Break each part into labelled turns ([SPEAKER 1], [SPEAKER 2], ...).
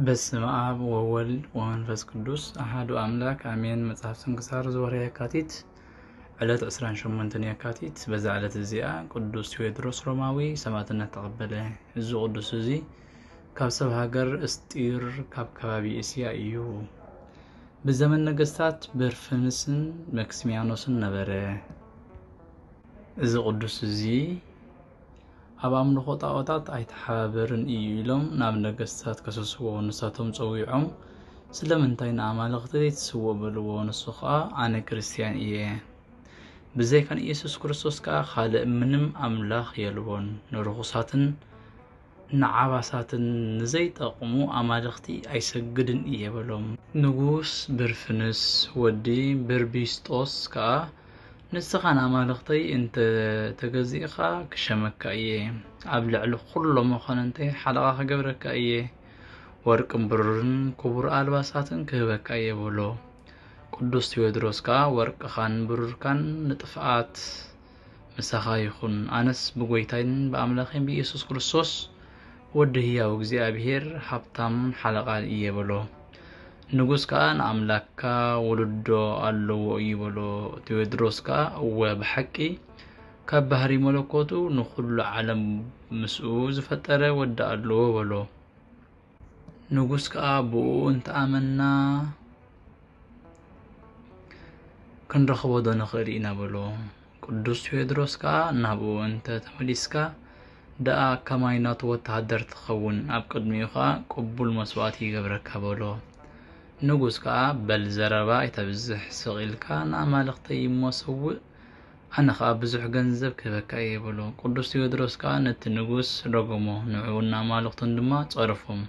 [SPEAKER 1] በስመ አብ ወወልድ ወመንፈስ ቅዱስ አሐዱ አምላክ አሜን። መጽሐፍ ስንክሳር ዘወርኃ የካቲት ዕለት 28 የካቲት በዛ ዕለት እዚኣ ቅዱስ ቴዎድሮስ ሮማዊ ሰማዕትነት ተቀበለ። እዚ ቅዱስ እዚ ካብ ሰብ ሃገር እስጢር ካብ ከባቢ እስያ እዩ። በዘመን ነገስታት በርፈንስን መክሲሚያኖስን ነበረ። እዚ ቅዱስ እዚ ኣብ ኣምልኾ ጣዖታት ኣይተሓባበርን እዩ ኢሎም ናብ ነገስታት ከሰስዎ ንሳቶም ፀዊዖም ስለምንታይ ንኣማልኽቲ ዘይትስውኡ በልዎ። ንሱ ከዓ ኣነ ክርስቲያን እየ ብዘይካ ኢየሱስ ክርስቶስ ከዓ ካልእ ምንም ኣምላኽ የልዎን ንርኩሳትን ንዓባሳትን ንዘይጠቕሙ ኣማልኽቲ ኣይሰግድን እየ በሎም። ንጉስ ብርፍንስ ወዲ ብርቢስጦስ ከዓ ንስኻ ንኣማልኽተይ እንተ ተገዚእኻ ክሸመካ እየ፣ ኣብ ልዕሊ ኩሎም መኳንንተይ ሓለቓ ክገብረካ እየ፣ ወርቅን ብሩርን ክቡር ኣልባሳትን ክህበካ እየ በሎ። ቅዱስ ቴዎድሮስ ከዓ ወርቅኻን ብሩርካን ንጥፍኣት ምሳኻ ይኹን፣ ኣነስ ብጎይታይን ብኣምላኸይን ብኢየሱስ ክርስቶስ ወዲ ህያው እግዚኣብሔር ሃብታምን ሓለቓ እየ በሎ። ንጉስ ከዓ ንኣምላክካ ወለዶ ኣለዎ እዩ በሎ። ቴዎድሮስ ከዓ እወ ብሓቂ ካብ ባህሪ መለኮቱ ንኩሉ ዓለም ምስኡ ዝፈጠረ ወዲ ኣለዎ በሎ። ንጉስ ከዓ ብኡ እንተኣመና ክንረኽቦ ዶ ንኽእል ኢና በሎ። ቅዱስ ቴዎድሮስ ከዓ ናብኡ እንተ ተመሊስካ ደኣ ከማይ ናቱ ወተሃደር ትኸውን፣ ኣብ ቅድሚኡ ከዓ ቅቡል መስዋዕት ይገብረካ በሎ። ንጉስ ከዓ በል ዘረባ ኣይተብዝሕ ስቂልካ ንኣማልኽተይ እሞ ሰውእ፣ ኣነ ከዓ ብዙሕ ገንዘብ ክህበካ እየ በሎ። ቅዱስ ቴዎድሮስ ከዓ ነቲ ንጉስ ረገሞ፣ ንዕኡ ንኣማልኽቱን ድማ ፀረፎም።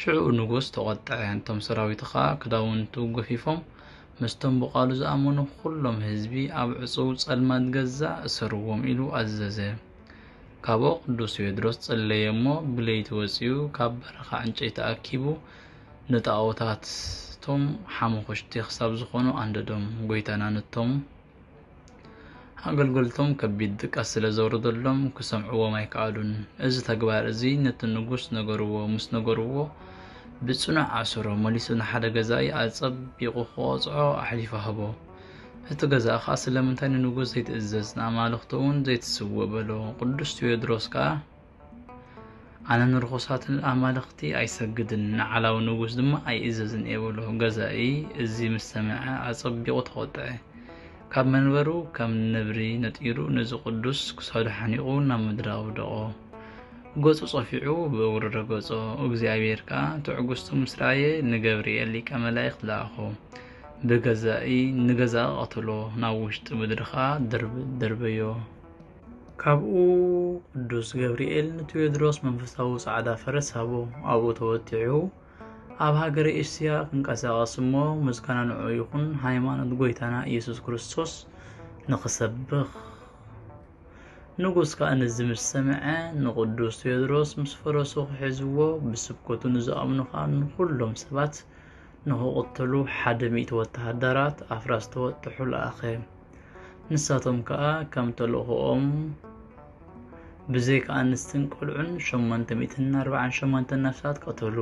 [SPEAKER 1] ሽዑ ንጉስ ተቆጥዐ። እቶም ሰራዊቱ ከዓ ክዳውንቱ ገፊፎም ምስቶም ብቃሉ ዝኣመኑ ኩሎም ህዝቢ ኣብ ዕፁው ፀልማት ገዛእ እሰርዎም ኢሉ ኣዘዘ። ካብኡ ቅዱስ ቴዎድሮስ ጸለየ እሞ ብለይቲ ወፂኡ ካብ በረኻ ዕንጨይቲ ተኣኪቡ ንጣዖታት ቶም ሓሙኽሽቲ ክሳብ ዝኾኑ አንደዶም። ጎይታና ነቶም ኣገልገልቶም ከቢድ ድቃስ ስለ ዘውርደሎም ክሰምዕዎም ኣይከኣሉን። እዚ ተግባር እዚ ነቲ ንጉስ ነገርዎ፣ ምስ ነገርዎ ብጽኑዕ ኣስሮ መሊሱ ንሓደ ገዛኢ ኣጸቢቑ ክቆፅዖ ኣሕሊፉ ሃቦ። እቲ ገዛኢ ከዓ ስለምንታይ ንንጉስ ዘይትእዘዝ ንኣማልኽቱ እውን ዘይትስውእ በሎ። ቅዱስ ቴዎድሮስ ከዓ ኣነ ንርኩሳትን ኣማልኽቲ ኣይሰግድን፣ ንዓላዊ ንጉስ ድማ ኣይእዘዝን እየ በሎ። ገዛኢ እዚ ምስ ሰምዐ ኣጸቢቑ ተቆጥዐ። ካብ መንበሩ ከም ነብሪ ነጢሩ ነዚ ቅዱስ ክሳዱ ሓኒቑ ናብ ምድሪ ኣውደቆ። ገጹ ፀፊዑ ብእግሩ ረገጾ። እግዚኣብሔር ከዓ ትዕጉስቱ ምስ ረኣየ ንገብርኤል ሊቀ መላእኽት ለኣኾ። ብገዛኢ ንገዛኢ ቀተሎ፣ ናብ ውሽጢ ምድሪ ከዓ ደርበዮ። ካብኡ ቅዱስ ገብርኤል ንቴዎድሮስ መንፈሳዊ ጻዕዳ ፈረስ ሃቦ። ኣብኡ ተወቲዑ ኣብ ሃገረ እስያ ክንቀሳቐስ እሞ ምስጋና ንዑ ይኹን ሃይማኖት ጎይታና ኢየሱስ ክርስቶስ ንኽሰብኽ። ንጉስ ከዓ ነዚ ምስ ሰምዐ ንቅዱስ ቴዎድሮስ ምስ ፈረሱ ክሕዝዎ ብስብከቱ ንዝኣምኑ ከዓ ንኩሎም ሰባት ንኽቕተሉ 100 ወተሃደራት ኣፍራስ ተወጥሑ ለኣኸ። ንሳቶም ከዓ ከም ተልእኽኦም ብዘይካ ኣንስትን ቆልዑን 848 ነፍሳት ቀተሉ።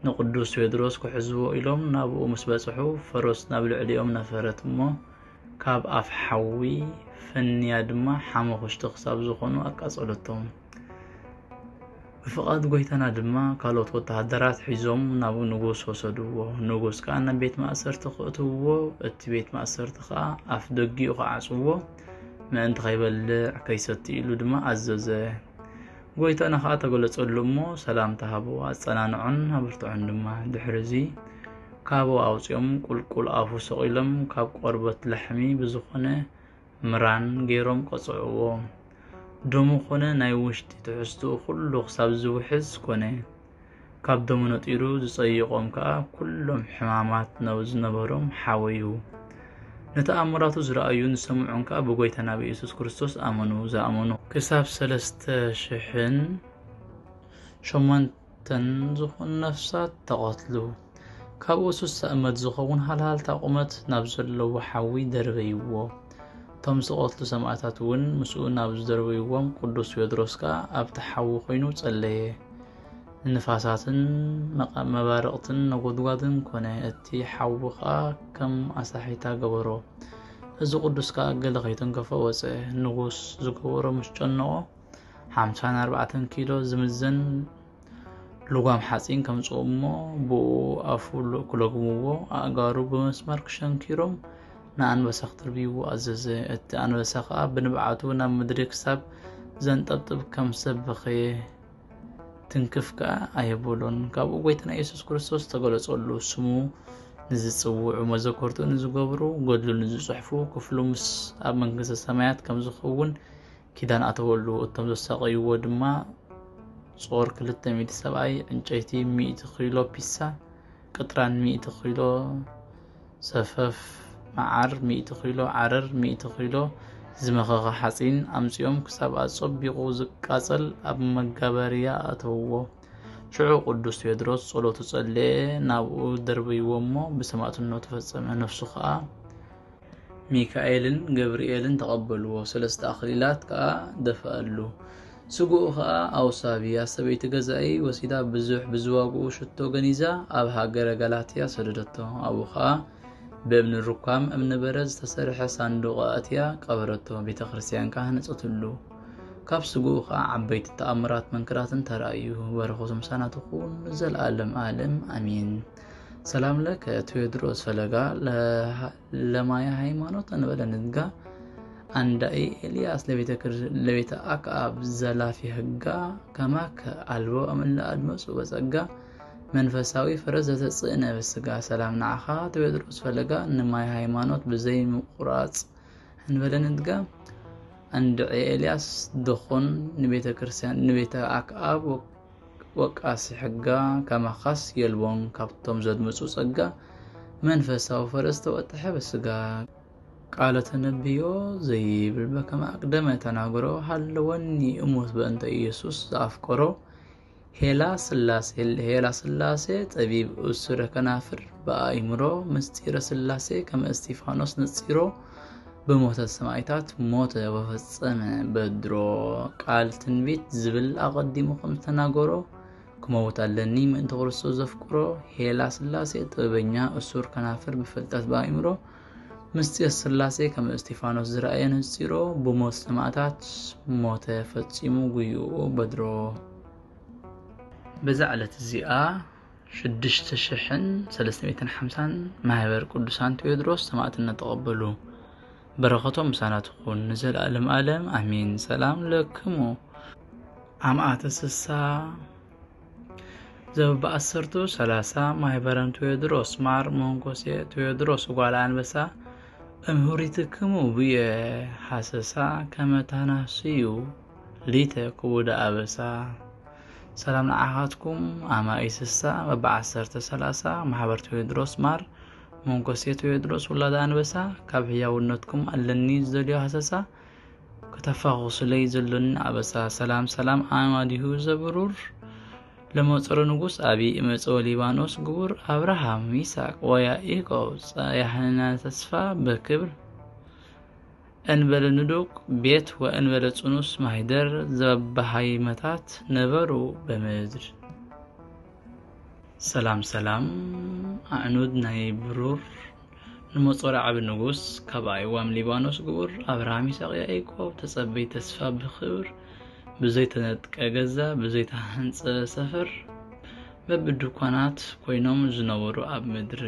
[SPEAKER 1] ንቅዱስ ቴዎድሮስ ክሕዝዎ ኢሎም ናብኡ ምስ በጽሑ ፈረስ ናብ ልዕሊኦም ነፈረት እሞ ካብ ኣፍ ሓዊ ፈንያ ድማ ሓሙኽሽቲ ክሳብ ዝኾኑ ኣቃጸለቶም። ብፍቓድ ጎይታና ድማ ካልኦት ወተሃደራት ሒዞም ናብ ንጉስ ወሰድዎ። ንጉስ ከዓ ናብ ቤት ማእሰርቲ ከእትውዎ፣ እቲ ቤት ማእሰርቲ ከዓ ኣፍ ደጊኡ ከዓጽዎ፣ ምእንቲ ከይበልዕ ከይሰቲ ኢሉ ድማ ኣዘዘ። ጎይታና ከዓ ተገለጸሉ እሞ ሰላምታ ሃቦ፣ ኣጸናንዖን ኣበርትዖን ድማ። ድሕሪዚ ካብኡ ኣውፂኦም ቁልቁል ኣፉ ሰቂሎም ካብ ቆርበት ላሕሚ ብዝኾነ ምራን ገይሮም ቀጽዕዎ። ደሙ ኮነ ናይ ውሽጢ ትሕዝትኡ ኩሉ ክሳብ ዝውሕዝ ኮነ። ካብ ደሙ ነጢሩ ዝፀይቖም ከዓ ኩሎም ሕማማት ዝነበሮም ሓወዩ። ነተኣምራቱ ዝረኣዩን ዝሰምዑን ከዓ ብጎይታና ብኢየሱስ ክርስቶስ ኣመኑ። ዝኣመኑ ክሳብ 3008 ዝኾኑ ነፍሳት ተቐትሉ። ካብኡ 60 እመት ዝኸውን ሃልሃልታ ቁመት ናብ ዘለዎ ሓዊ ደርበይዎ። እቶም ዝቐትሉ ሰማዕታት እውን ምስኡ ናብ ዝደርበይዎም ቅዱስ ቴዎድሮስ ከዓ ኣብቲ ሓዊ ኮይኑ ጸለየ። ንፋሳትን መባረቕትን ነጎድጓድን ኮነ እቲ ሓውኻ ከም ኣሳሒታ ገበሮ እዚ ቅዱስካ ገለ ከይተንከፈ ወፀ ንጉስ ዝገበሮ ምስ ጨነቆ 54 ኪሎ ዝምዘን ልጓም ሓፂን ከምፅኡ እሞ ብኡ ኣፉ ክለግምዎ ኣእጋሩ ብመስመር ክሸንኪሮም ንኣንበሳ ክትርብይዎ ኣዘዘ እቲ ኣንበሳ ከዓ ብንብዓቱ ናብ ምድሪ ክሳብ ዘንጠብጥብ ከም ሰብ በኸየ ትንክፍ ከዓ ኣየበሎን ካብኡ ጎይታና ኢየሱስ ክርስቶስ ተገለጸሉ ስሙ ንዝፅውዑ መዘከርቱ ንዝገብሩ ገድሉ ንዝፅሕፉ ክፍሉ ምስ ኣብ መንግስተ ሰማያት ከም ዝኸውን ኪዳን ኣተወሉ እቶም ዘሳቀይዎ ድማ ጾር 200 ሰብኣይ ዕንጨይቲ 100 ኪሎ ፒሳ ቅጥራን 100 ኪሎ ሰፈፍ መዓር 100 ኪሎ ዓረር 100 ኪሎ ዝመኸኸ ሓፂን ኣምፂኦም ክሳብ ኣፀቢቑ ዝቃፀል ኣብ መጋበርያ ኣተውዎ ሽዑ ቅዱስ ቴዎድሮስ ጸሎቱ ጸለየ ናብኡ ደርበይዎ እሞ ብሰማዕትነቱ ተፈጸመ ነፍሱ ከዓ ሚካኤልን ገብርኤልን ተቐበልዎ ሰለስተ ኣኽሊላት ከዓ ደፈአሉ ስጉኡ ከዓ ኣውሳብያ ሰበይቲ ገዛኢ ወሲዳ ብዙሕ ብዝዋግኡ ሽቶ ገኒዛ ኣብ ሃገረ ጋላትያ ሰደደቶ ኣብኡ ከዓ በእብን ሩካም እምነ በረድ ዝተሰርሐ ሳንዱቕ ኣትያ ቀበረቶ ቤተ ክርስቲያን ከዓ ነጸትሉ ካብ ስጉኡ ከዓ ዓበይቲ ተኣምራት መንክራትን ተራእዩ በረኸቱ ምሳናት ይኹን ዘለዓለም ዓለም አሜን ሰላም ለከ ቴዎድሮስ ፈለጋ ለማያ ሃይማኖት እንበለ ንድጋ አንዳይ ኤልያስ ለቤተ አክዓብ ዘላፊ ህጋ ከማከ አልቦ አምላ አድመሱ በጸጋ መንፈሳዊ ፈረስ ዘተጽእነ በስጋ ሰላም ናዓኻ ቴዎድሮስ ፈለጋ ንማይ ሃይማኖት ብዘይ ምቁራጽ እንበለ ንድጋ عند إلياس دخون نبيت كريستيان نبيت أكعب وقاس حقا كما خاص يلبون كابتوم زاد مسوس أجا منفسه وفرسته وتحب السجا قالت النبي زي بالبكا ما أقدم تناقره هل وني أموت بأنت يسوس أفكره هلا سلاسة طبيب أسرة كنافر بأيمرو مستير سلاسة كما استيفانوس نصيرو بموت السمايتات موت وفصم بدرو قال تنبيت زبل أقدمكم تناقرو كموت اللني من تغرسو زفكرو هلا سلاسة طبيبنا أسر كنافر بفلتات بأيمرو مستير سلاسة كما استيفانوس زرائيا نصيرو بموت السمايتات موت فصمو قيو بدرو بزعلة الزئاء 6350 مهبر قدسان تيودروس سماعتنا تقبلو بركتهم سنتكون نزل ألم أمين سلام لكمو عم أتسسا زب بأسرتو 3 مهبران تيودروس مار مونكوسي تيودروس وقال عن بسا أمهوريتكمو بيه حسسا كما تناسيو ليتكود أبسا سلام لعهاتكم أما إيسسا وبعسرت 3 محبر تيودروس مار مونكوسي تيودروس ولاد أنبسا كابحيا ونتكم ألني زليو حسسا كتفاغس لي زلن أبسا سلام آما ديهو زبرور لموصر نقوس أبي إمسو ليبانوس قبور أبراهام يساق ويا إيقوز يحننا تسفى بكبر أنبل ندوك بيت وأنبل تسنوس مهدر زبهاي متات نبرو بمدر سلام أعنود ناي برور نمصور عب النقوس كباي وام ليبانوس قبور أبراهام يساق يا إيقوب تسبي تسفى بخبر بزيت نتكاغزا بزيت هنس سفر ببدو كانات كوينوم زنورو أب مدر